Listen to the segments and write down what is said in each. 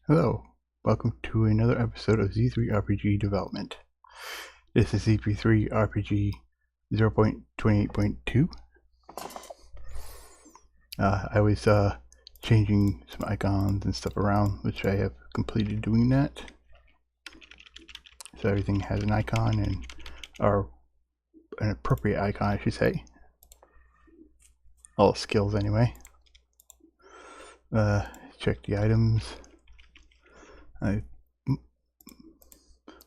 Hello, welcome to another episode of Z3 RPG Development. This is Z3 RPG 0.28.2. I was changing some icons and stuff around, which I have completed doing that. So everything has an icon or an appropriate icon, I should say. All skills anyway. Check the items. I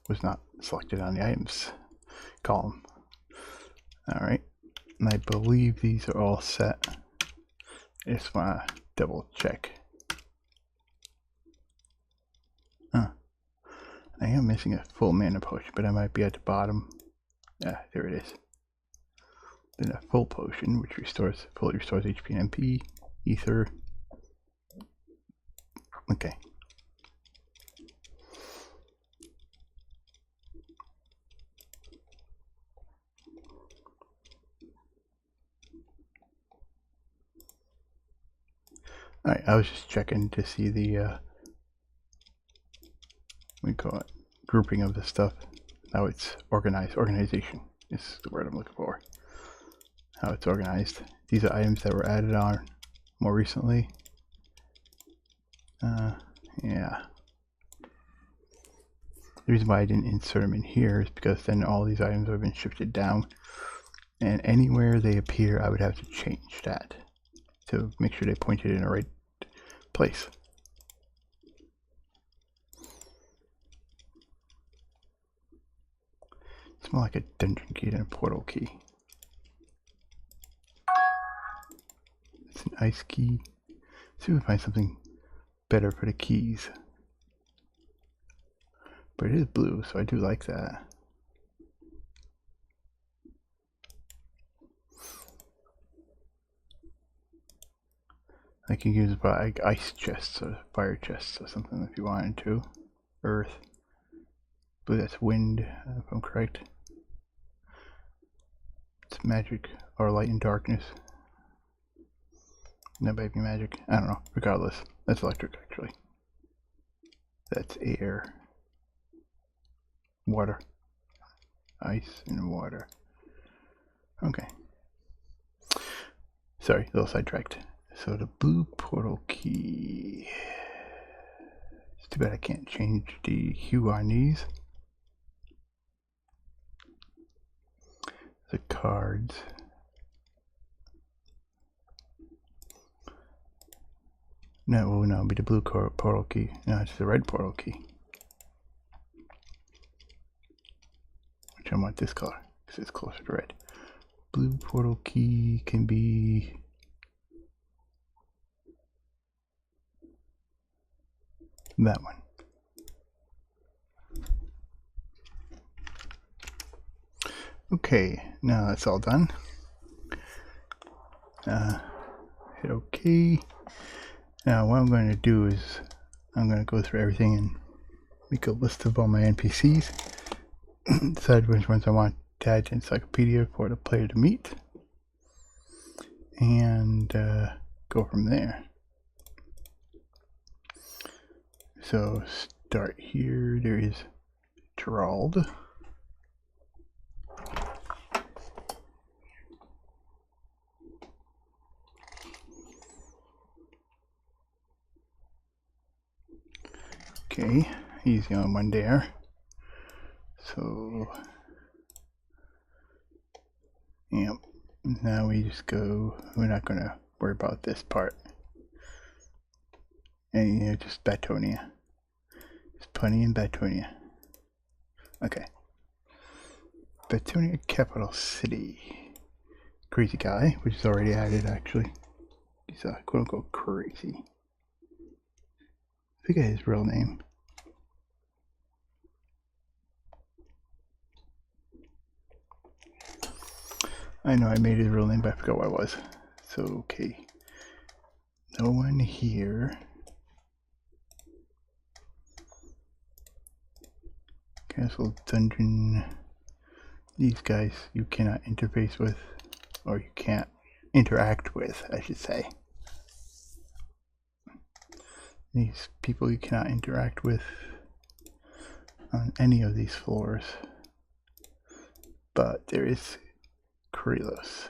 was not selected on the items column. Alright, and I believe these are all set. I just want to double check. I am missing a full mana potion, but I might be at the bottom. Yeah, there it is. Then a full potion, which fully restores HP and MP, ether. Okay. Alright, I was just checking to see the we call it grouping of the stuff. How it's organized. Organization is the word I'm looking for. How it's organized. These are items that were added on more recently. Yeah. The reason why I didn't insert them in here is because then all these items would have been shifted down, and anywhere they appear I would have to change that to make sure they pointed in the right place. It's more like a dungeon key than a portal key. It's an ice key. Let's see if we find something better for the keys. But it is blue, so I do like that. I can use it by like ice chests or fire chests or something if you wanted to. Earth. But that's wind, if I'm correct. It's magic or light and darkness. That might be magic. I don't know. Regardless, that's electric actually. That's air. Water. Ice and water. Okay. Sorry, a little sidetracked. So the blue portal key. It's too bad I can't change the hue on these. The cards. No, it'll be the blue portal key. No, it's the red portal key. Which I want this color, because it's closer to red. Blue portal key can be... that one. Okay, now that's all done. Hit OK. Now what I'm going to do is I'm going to go through everything and make a list of all my NPCs. Decide which ones I want to add to Encyclopedia for the player to meet. And go from there. So start here. There is Gerald. Okay, he's the only one there. So, yep. Now we just go. We're not going to worry about this part. And you know, just Batonia. Just Punny and Batonia. Okay. Batonia Capital City. Crazy guy, which is already added actually. He's quote unquote crazy. I forget his real name. I know I made his real name, but I forgot what it was. So, okay. No one here. Castle, dungeon. These guys you cannot interface with, or you can't interact with, I should say. These people you cannot interact with on any of these floors. But there is Krylos.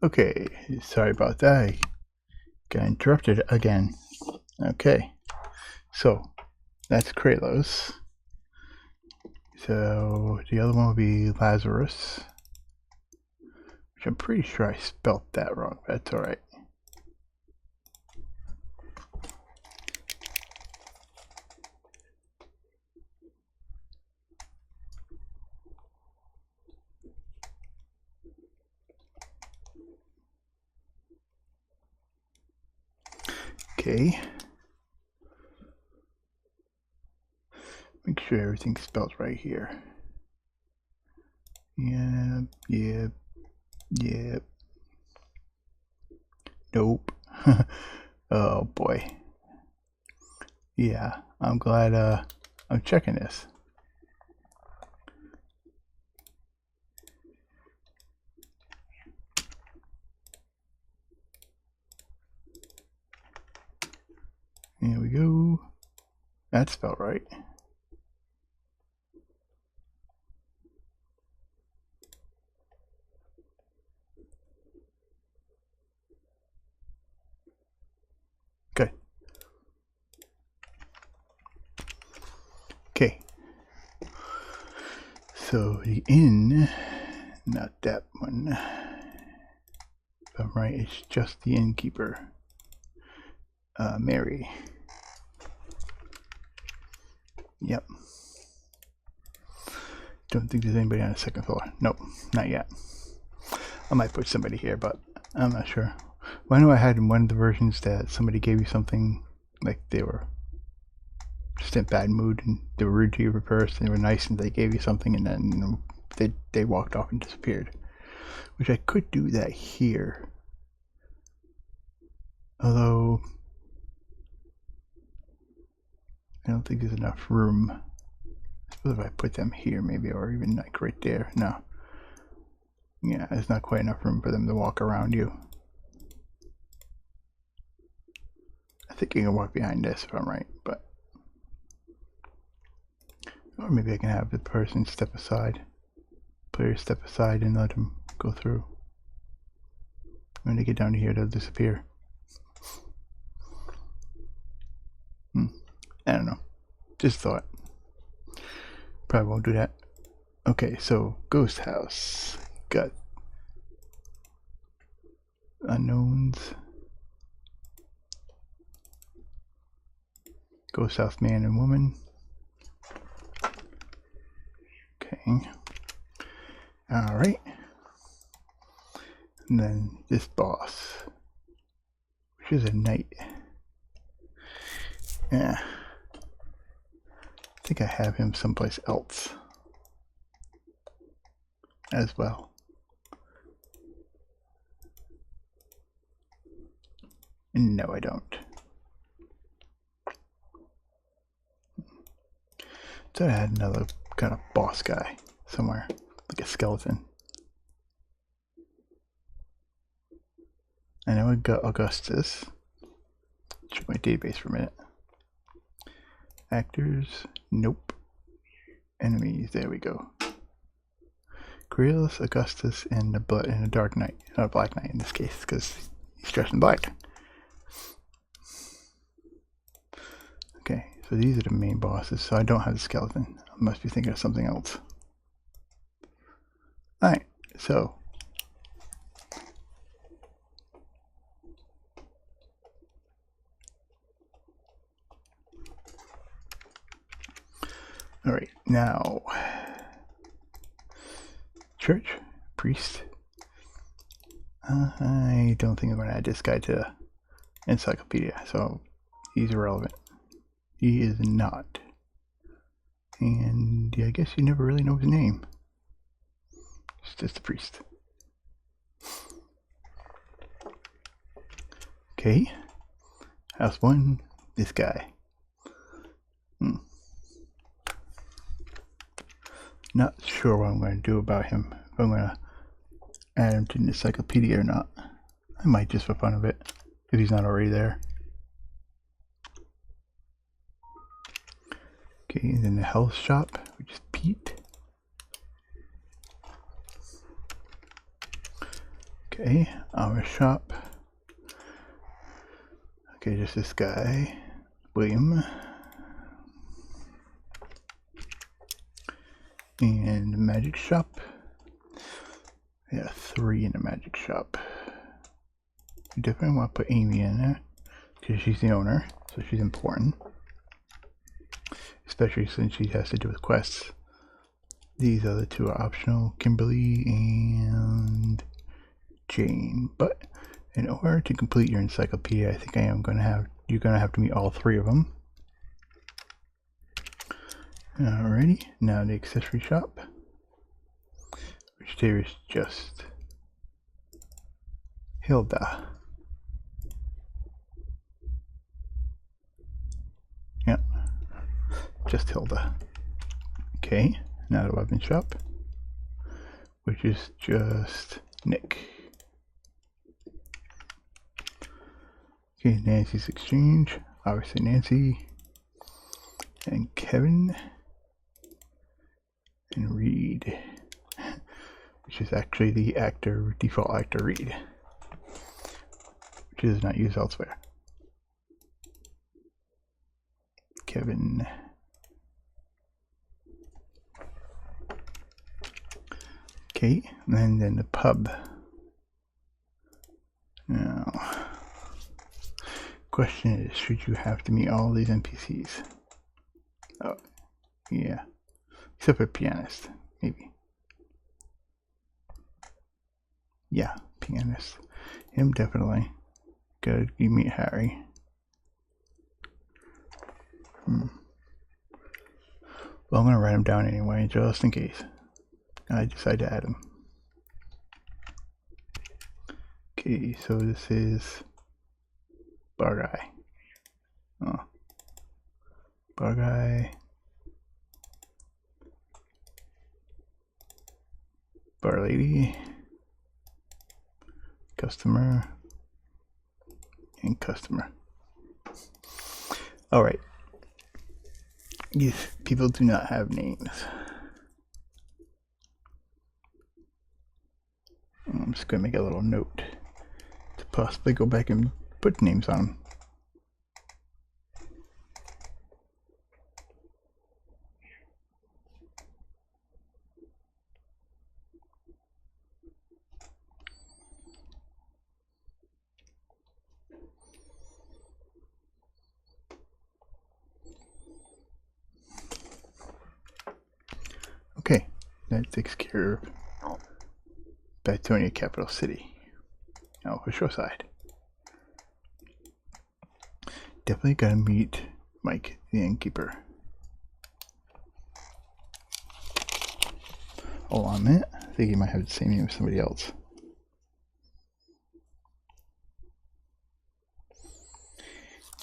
Okay, sorry about that. I got interrupted again. Okay, so that's Krylos. So the other one will be Lazarus, which I'm pretty sure I spelt that wrong, but that's alright. Okay. Make sure everything's spelled right here. Yep. Nope. Oh boy. Yeah, I'm glad I'm checking this. Here we go. That's spelled right. Good. Okay. So the inn, not that one. If I'm right, it's just the innkeeper. Mary. Yep. Don't think there's anybody on the second floor. Nope, not yet. I might put somebody here, but I'm not sure. Well, I know I had in one of the versions that somebody gave you something, like they were just in a bad mood and they were rude to you at first, and they were nice and they gave you something, and then they walked off and disappeared. Which I could do that here. Although I don't think there's enough room. I suppose if I put them here maybe, or even like right there. No. Yeah, there's not quite enough room for them to walk around you. I think you can walk behind this if I'm right, but or maybe I can have the person step aside. Player step aside and let him go through. When they get down to here, they'll disappear. I don't know. Just thought. Probably won't do that. Okay, so Ghost House. Got unknowns. Ghost House man and woman. Okay. Alright. And then this boss, which is a knight. Yeah. I think I have him someplace else as well. No, I don't. So I had another kind of boss guy somewhere, like a skeleton. I know I got Augustus. Check my database for a minute. Actors, nope. Enemies, there we go. Krylos, Augustus, and the Dark Knight, or Black Knight in this case, because he's dressed in black. Okay, so these are the main bosses. So I don't have the skeleton. I must be thinking of something else. All right, so. All right, now. Church, priest. I don't think I'm going to add this guy to encyclopedia, so he's irrelevant. He is not. And yeah, I guess you never really know his name. It's just a priest. Okay. House 1, this guy. Not sure what I'm going to do about him. If I'm going to add him to the encyclopedia or not. I might just for fun of it, if he's not already there. Okay, and then the health shop, which is Pete. Okay, our shop. Okay, just this guy, William. And the magic shop. Yeah, 3 in the magic shop. You definitely want to put Amy in there because she's the owner, so she's important. Especially since she has to do with quests. These other 2 are optional, Kimberly and Jane. But in order to complete your encyclopedia, I think you're gonna have to meet all 3 of them. Alrighty, now the accessory shop, which there is just Hilda. Yeah, just Hilda. Okay, now the weapon shop, which is just Nick. Okay, Nancy's exchange, obviously Nancy and Kevin. And Reed, which is actually the default actor Reed, which is not used elsewhere. Kevin. Okay, and then the pub. Now, question is, should you have to meet all these NPCs? Oh, yeah. Except for pianist, maybe. Yeah, pianist. Him definitely. Gotta meet Harry. Well, I'm gonna write him down anyway, just in case I decide to add him. Okay, so this is Bar Guy. Oh. Bar Guy. Bar Lady. Customer. And customer. Alright. These people do not have names. I'm just going to make a little note to possibly go back and put names on them. Okay, that takes care of Batonia Capital City. Now for Shoreside. Definitely gotta meet Mike, the innkeeper. Hold on a minute. I think he might have the same name as somebody else.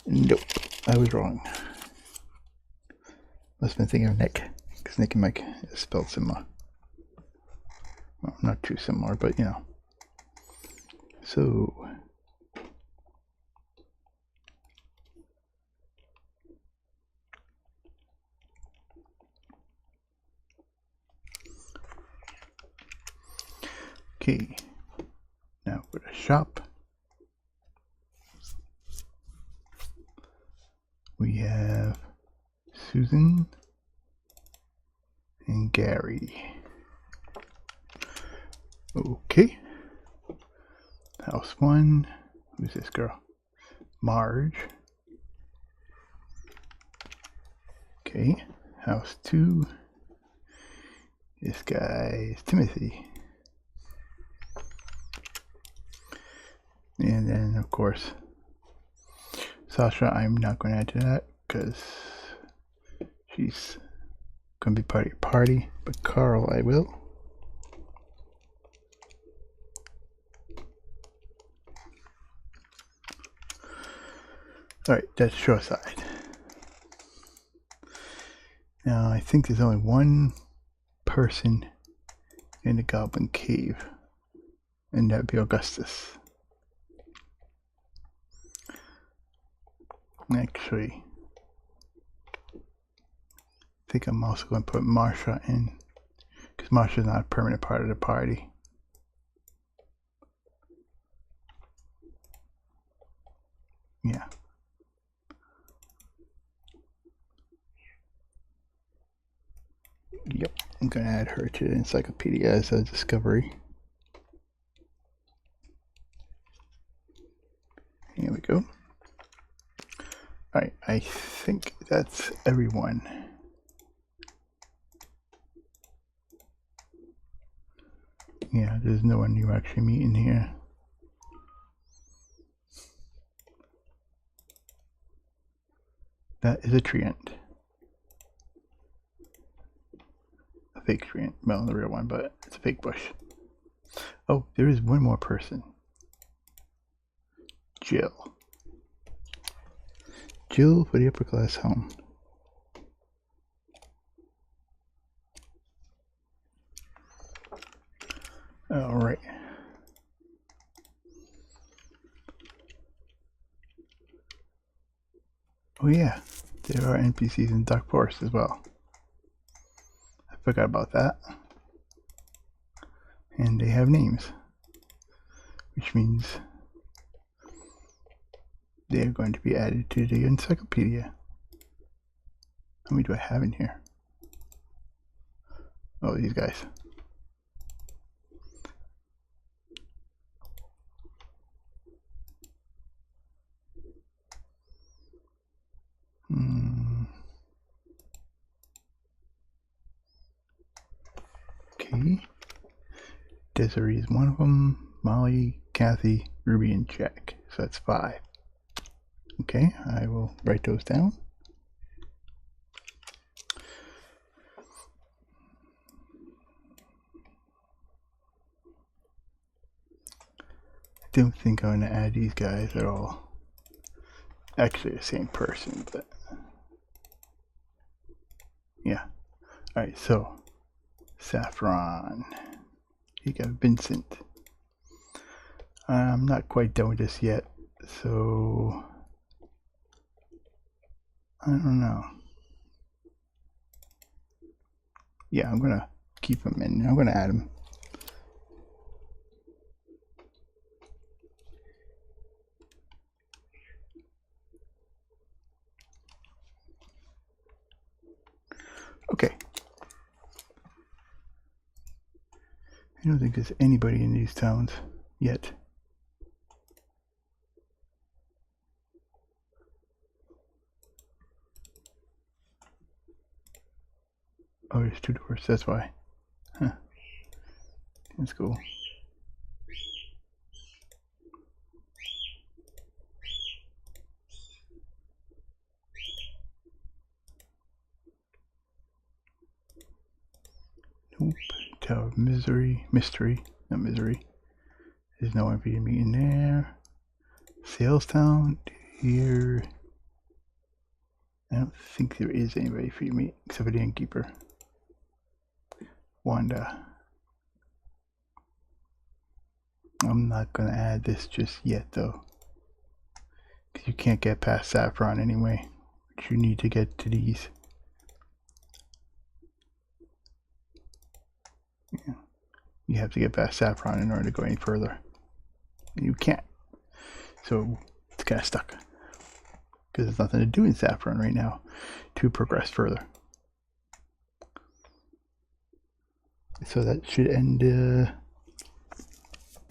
Nope, I was wrong. Must have been thinking of Nick, because Nick and Mike is spelled similar. Well, not too similar, but you know. So, okay, now go to shop. We have Susan and Gary. Okay. House 1. Who's this girl? Marge. Okay. House 2. This guy is Timothy. And then, of course, Sasha, I'm not going to add to that because she's going to be part of your party. But Carl, I will. Alright, that's Shoreside. Now, I think there's only one person in the Goblin Cave, and that'd be Augustus. Actually, I think I'm also going to put Marsha in, because Marsha's not a permanent part of the party. Yeah. Yep, I'm going to add her to the encyclopedia as a discovery. Here we go. Alright, I think that's everyone. Yeah, there's no one you actually meet in here. That is a treant. A fake treant. Well, the real one, but it's a fake bush. Oh, there is one more person. Jill. Jill for the upper class home. Alright. Oh yeah, there are NPCs in Dark Forest as well. I forgot about that. And they have names, which means they're going to be added to the encyclopedia. How many do I have in here? Oh, these guys. Okay. Desiree is one of them. Molly, Kathy, Ruby, and Jack. So that's 5. Okay, I will write those down. I don't think I'm going to add these guys at all. Actually, the same person, but yeah. Alright, so Saffron. You got Vincent. I'm not quite done with this yet, so I don't know. Yeah, I'm gonna keep him in. I'm gonna add him. Okay. I don't think there's anybody in these towns yet. Oh, there's 2 doors, that's why. Huh. That's cool. Nope. Tower of Mystery. Not Misery. There's no one for you to meet in there. Salestown. Here. I don't think there is anybody for you to meet except for the innkeeper. Wanda. I'm not going to add this just yet though, because you can't get past Saffron anyway, but you need to get to these. Yeah. You have to get past Saffron in order to go any further. You can't. So it's kind of stuck, because there's nothing to do in Saffron right now to progress further. So that should end the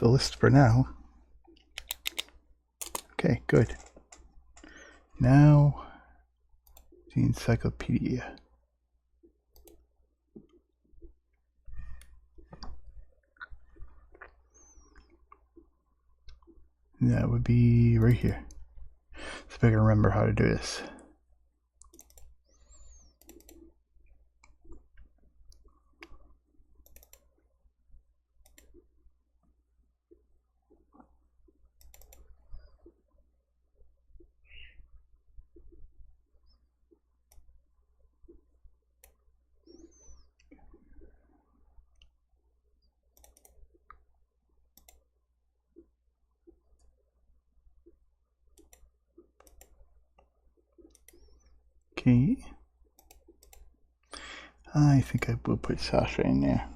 list for now. Okay, good. Now, the encyclopedia. That would be right here. So if I can remember how to do this. Okay. I think I will put Sasha in there.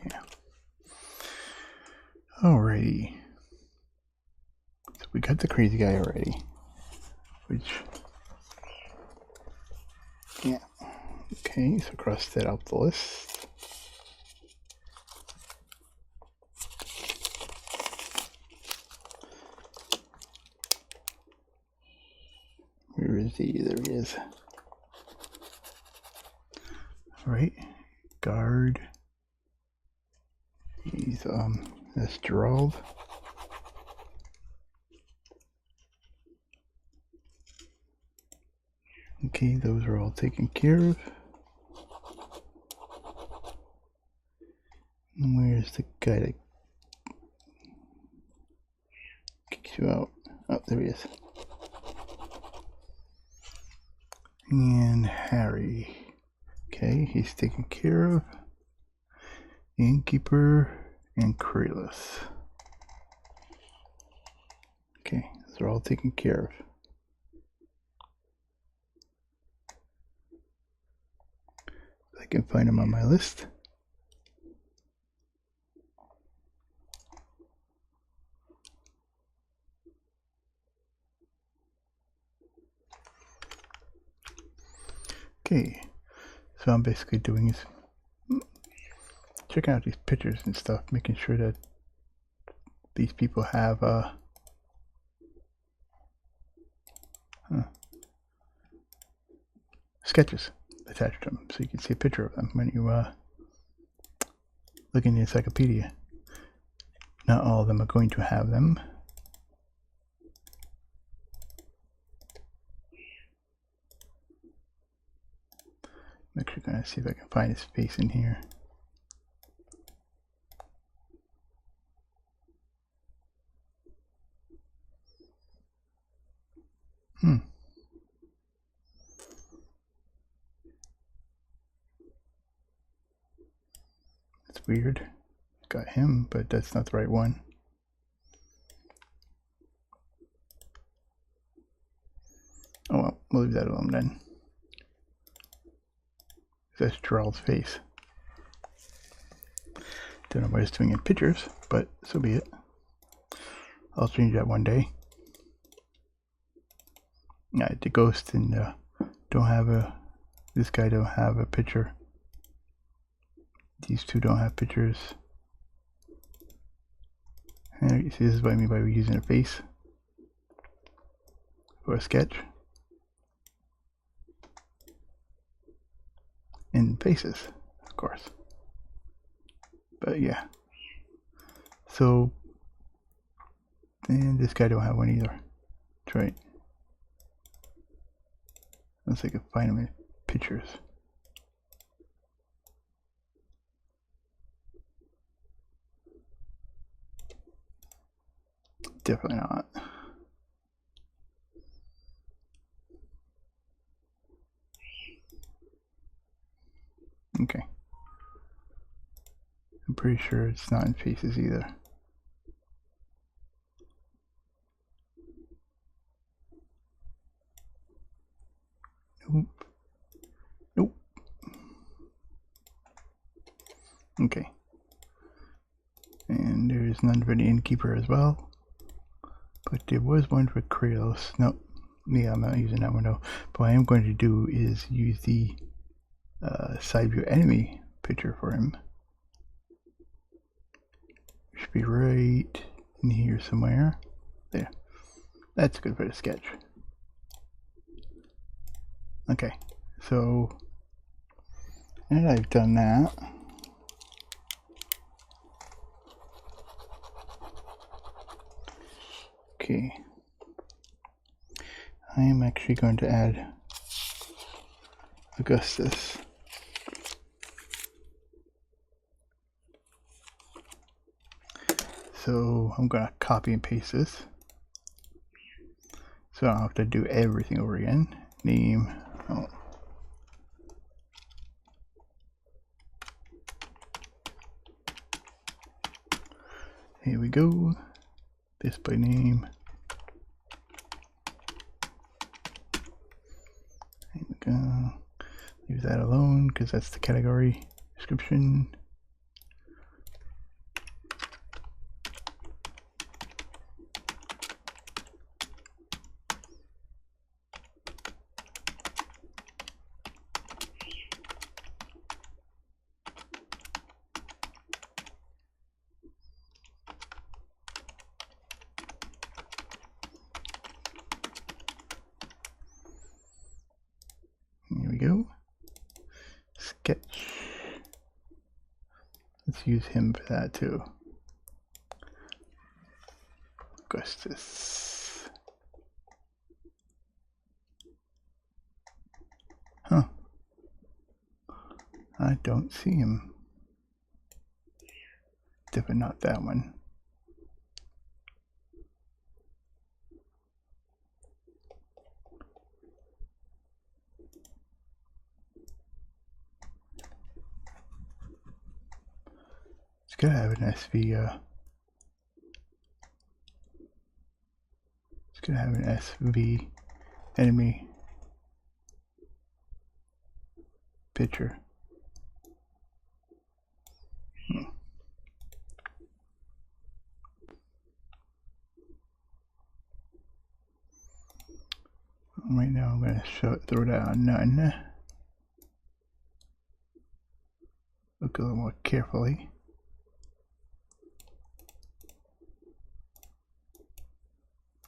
Yeah. Alrighty. So we got the crazy guy already. Which, yeah. Okay, so cross that out the list. Where is he? There he is. Alright, guard. He's, that's Gerald. Okay, those are all taken care of. And where's the guy that kicks you out? Oh, there he is. And Harry. Okay, he's taken care of. Innkeeper and Krelus. Okay, those are all taken care of. I can find them on my list. Okay, so I'm basically doing is checking out these pictures and stuff, making sure that these people have sketches attached to them, so you can see a picture of them when you look in the encyclopedia. Not all of them are going to have them. I'm actually going to see if I can find his face in here. That's weird. Got him, but that's not the right one. Oh well, we'll leave that alone then. That's Gerald's face. Don't know what it's doing in pictures, but so be it. I'll change that one day. Yeah, the ghost and don't have a. This guy don't have a picture. These two don't have pictures. And you see, this is what I mean by using a face for a sketch. And faces, of course. But yeah. So, and this guy don't have one either. That's right. Unless I can find them in pictures. Definitely not. Okay. I'm pretty sure it's not in faces either. Nope. Nope. Okay. And there's none for the innkeeper as well. But there was one for Kratos. No. Yeah, I'm not using that one though. But what I am going to do is use the side view enemy picture for him. Should be right in here somewhere. There. That's good for the sketch. Okay, so and I've done that. Okay, I am actually going to add Augustus. So I'm gonna copy and paste this, so I don't have to do everything over again. Name. Oh. Here we go. Display name. There we go. Leave that alone because that's the category description. Here we go. Sketch. Let's use him for that too. Augustus. Huh. I don't see him. Definitely not that one. It's gotta have an SV. It's gonna have an SV enemy picture. Right now I'm gonna throw down none. Look a little more carefully.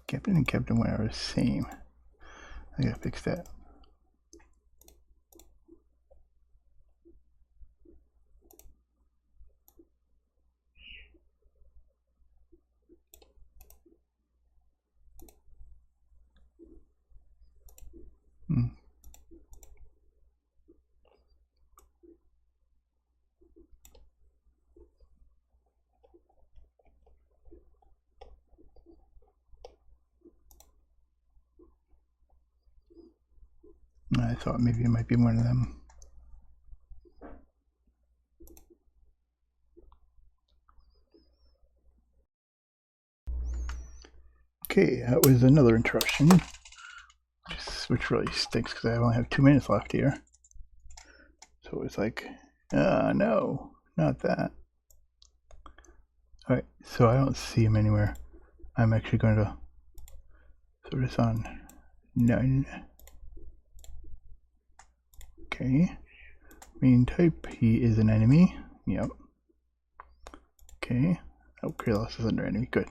Captain and Captain Wire are the same. I gotta fix that. I thought maybe it might be one of them. Okay, that was another interruption, which really stinks because I only have 2 minutes left here. So it's like, no, not that. Alright, so I don't see him anywhere. I'm actually going to throw this on none. Okay. Main type, he is an enemy. Yep. Okay. Oh, Kralos is under enemy. Good.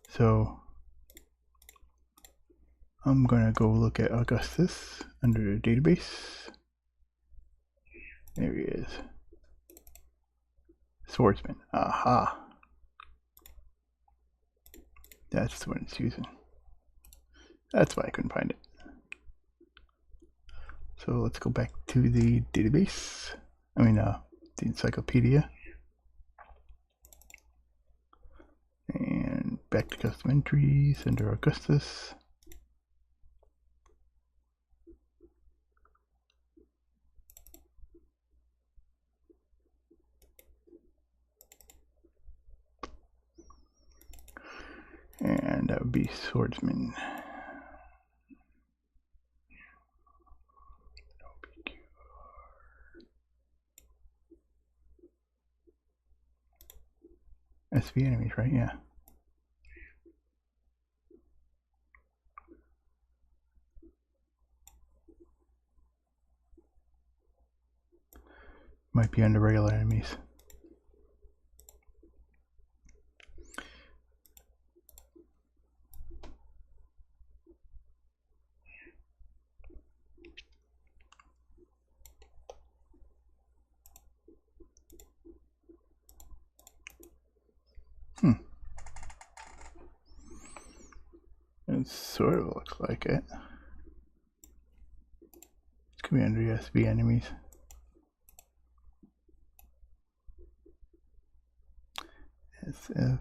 So I'm gonna go look at Augustus under the database. There he is. Swordsman. Aha. That's the one it's using. That's why I couldn't find it. So let's go back to the database. I mean, the encyclopedia. And back to custom entries under Augustus. And that would be Swordsman. SV enemies, right? Yeah. Might be under regular enemies. It sort of looks like it. It's gonna be under SV enemies. SF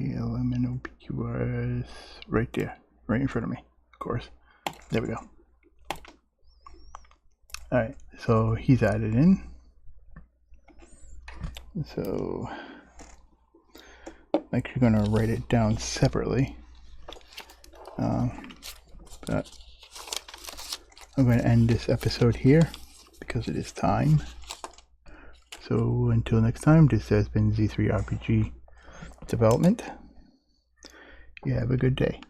KLMNOP was right there, right in front of me, of course. There we go. Alright, so he's added in. So I'm actually going to write it down separately. But I'm going to end this episode here because it is time. So until next time, this has been Z3RPG Development. You have a good day.